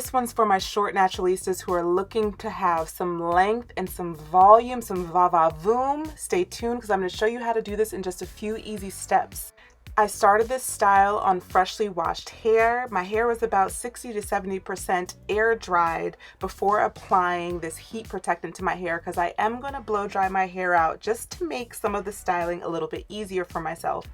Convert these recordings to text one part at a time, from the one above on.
This one's for my short naturalistas who are looking to have some length and some volume, some va-va-voom. Stay tuned because I'm going to show you how to do this in just a few easy steps. I started this style on freshly washed hair. My hair was about 60 to 70% air dried before applying this heat protectant to my hair because I am going to blow dry my hair out just to make some of the styling a little bit easier for myself.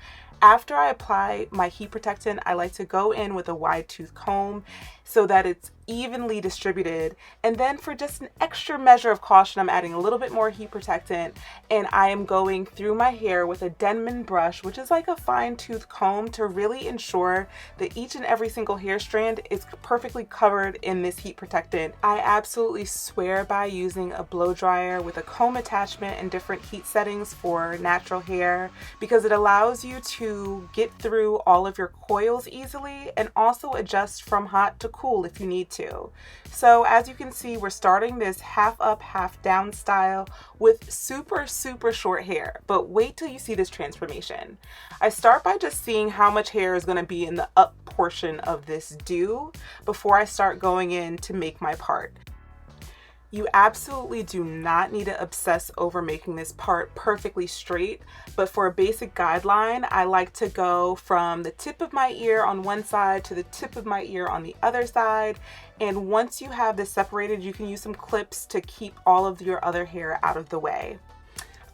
After I apply my heat protectant, I like to go in with a wide tooth comb so that it's evenly distributed. And then for just an extra measure of caution, I'm adding a little bit more heat protectant and I am going through my hair with a Denman brush, which is like a fine tooth comb, to really ensure that each and every single hair strand is perfectly covered in this heat protectant. I absolutely swear by using a blow dryer with a comb attachment and different heat settings for natural hair because it allows you to get through all of your coils easily and also adjust from hot to cool if you need to. So as you can see, we're starting this half up, half down style with super short hair, but wait till you see this transformation. I start by just seeing how much hair is going to be in the up portion of this do before I start going in to make my part. You absolutely do not need to obsess over making this part perfectly straight, but for a basic guideline, I like to go from the tip of my ear on one side to the tip of my ear on the other side. And once you have this separated, you can use some clips to keep all of your other hair out of the way.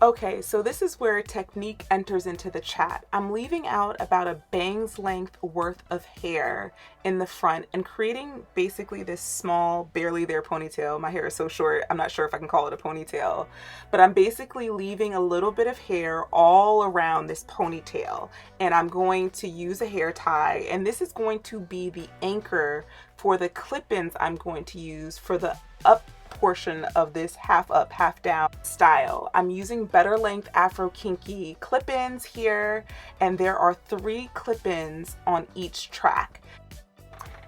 Okay, so this is where technique enters into the chat. I'm leaving out about a bang's length worth of hair in the front and creating basically this small, barely there ponytail. My hair is so short, I'm not sure if I can call it a ponytail, but I'm basically leaving a little bit of hair all around this ponytail. And I'm going to use a hair tie, and this is going to be the anchor for the clip-ins I'm going to use for the up portion of this half up, half down style. I'm using BetterLength Afro Kinky clip-ins here, and there are 3 clip-ins on each track.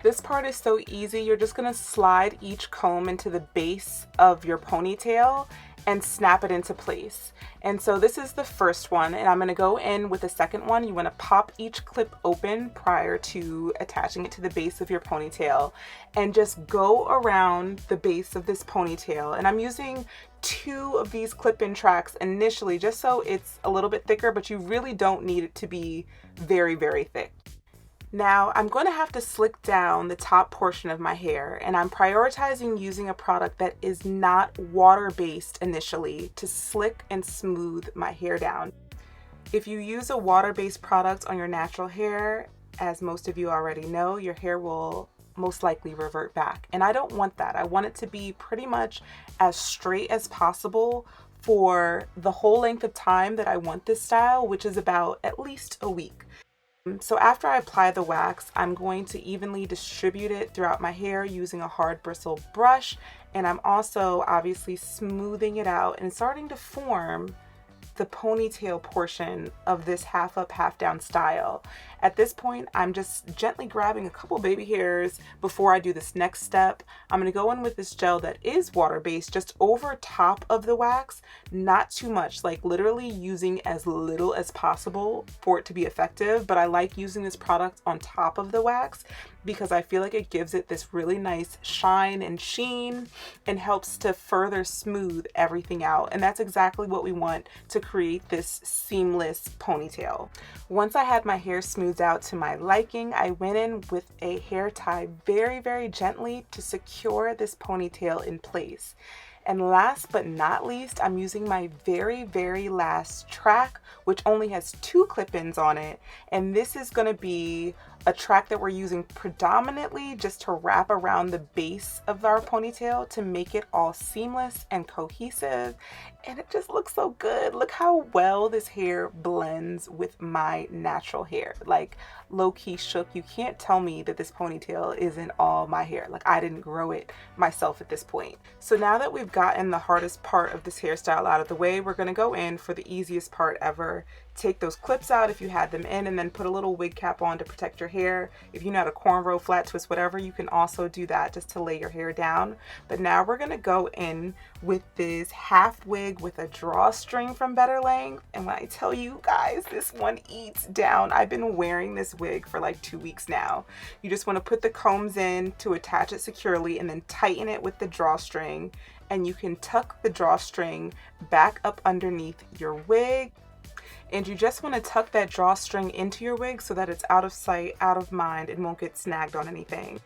This part is so easy. You're just going to slide each comb into the base of your ponytail and snap it into place. And so this is the first one, and I'm going to go in with the second one. You want to pop each clip open prior to attaching it to the base of your ponytail and just go around the base of this ponytail. And I'm using 2 of these clip-in tracks initially just so it's a little bit thicker, but you really don't need it to be very thick. Now I'm going to have to slick down the top portion of my hair, and I'm prioritizing using a product that is not water-based initially to slick and smooth my hair down. If you use a water-based product on your natural hair, as most of you already know, your hair will most likely revert back. And I don't want that. I want it to be pretty much as straight as possible for the whole length of time that I want this style, which is about at least a week. So after I apply the wax, I'm going to evenly distribute it throughout my hair using a hard bristle brush, and I'm also obviously smoothing it out and starting to form the ponytail portion of this half up, half down style. At this point, I'm just gently grabbing a couple baby hairs before I do this next step. I'm going to go in with this gel that is water-based just over top of the wax, not too much, like literally using as little as possible for it to be effective. But I like using this product on top of the wax because I feel like it gives it this really nice shine and sheen and helps to further smooth everything out. And that's exactly what we want to create this seamless ponytail. Once I had my hair smoothed out to my liking, I went in with a hair tie very gently to secure this ponytail in place. And last but not least, I'm using my very last track, which only has 2 clip-ins on it. And this is going to be a track that we're using predominantly just to wrap around the base of our ponytail to make it all seamless and cohesive. And it just looks so good. Look how well this hair blends with my natural hair. Like, low-key shook. You can't tell me that this ponytail isn't all my hair. Like, I didn't grow it myself at this point. So now that we've gotten the hardest part of this hairstyle out of the way, we're going to go in for the easiest part ever. Take those clips out if you had them in, and then put a little wig cap on to protect your your hair. If you know how to cornrow, flat twist, whatever, you can also do that just to lay your hair down. But now we're gonna go in with this half wig with a drawstring from BetterLength. And when I tell you guys, this one eats down. I've been wearing this wig for like 2 weeks now. You just wanna put the combs in to attach it securely and then tighten it with the drawstring. And you can tuck the drawstring back up underneath your wig. And you just want to tuck that drawstring into your wig so that it's out of sight, out of mind, and won't get snagged on anything.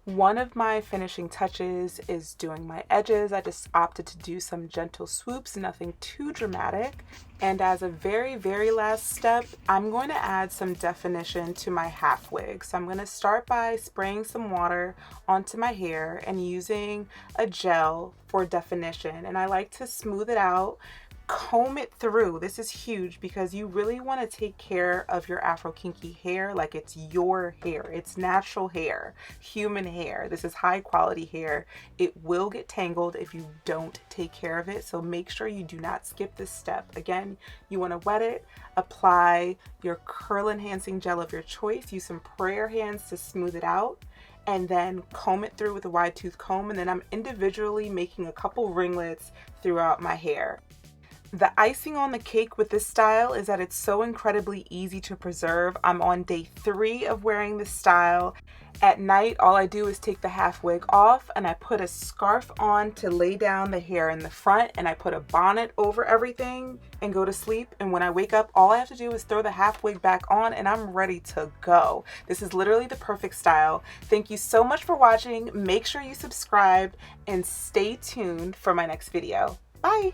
One of my finishing touches is doing my edges. I just opted to do some gentle swoops, nothing too dramatic. And as a very, very last step, I'm going to add some definition to my half wig. So I'm going to start by spraying some water onto my hair and using a gel for definition. And I like to smooth it out, comb it through. This is huge because you really want to take care of your afro kinky hair like it's your hair. It's natural hair, human hair. This is high quality hair. It will get tangled if you don't take care of it, so make sure you do not skip this step. Again, you want to wet it, apply your curl enhancing gel of your choice, use some prayer hands to smooth it out, and then comb it through with a wide tooth comb. And then I'm individually making a couple ringlets throughout my hair. The icing on the cake with this style is that it's so incredibly easy to preserve. I'm on day 3 of wearing this style. At night, all I do is take the half wig off and I put a scarf on to lay down the hair in the front, and I put a bonnet over everything and go to sleep. And when I wake up, all I have to do is throw the half wig back on and I'm ready to go. This is literally the perfect style. Thank you so much for watching. Make sure you subscribe and stay tuned for my next video. Bye.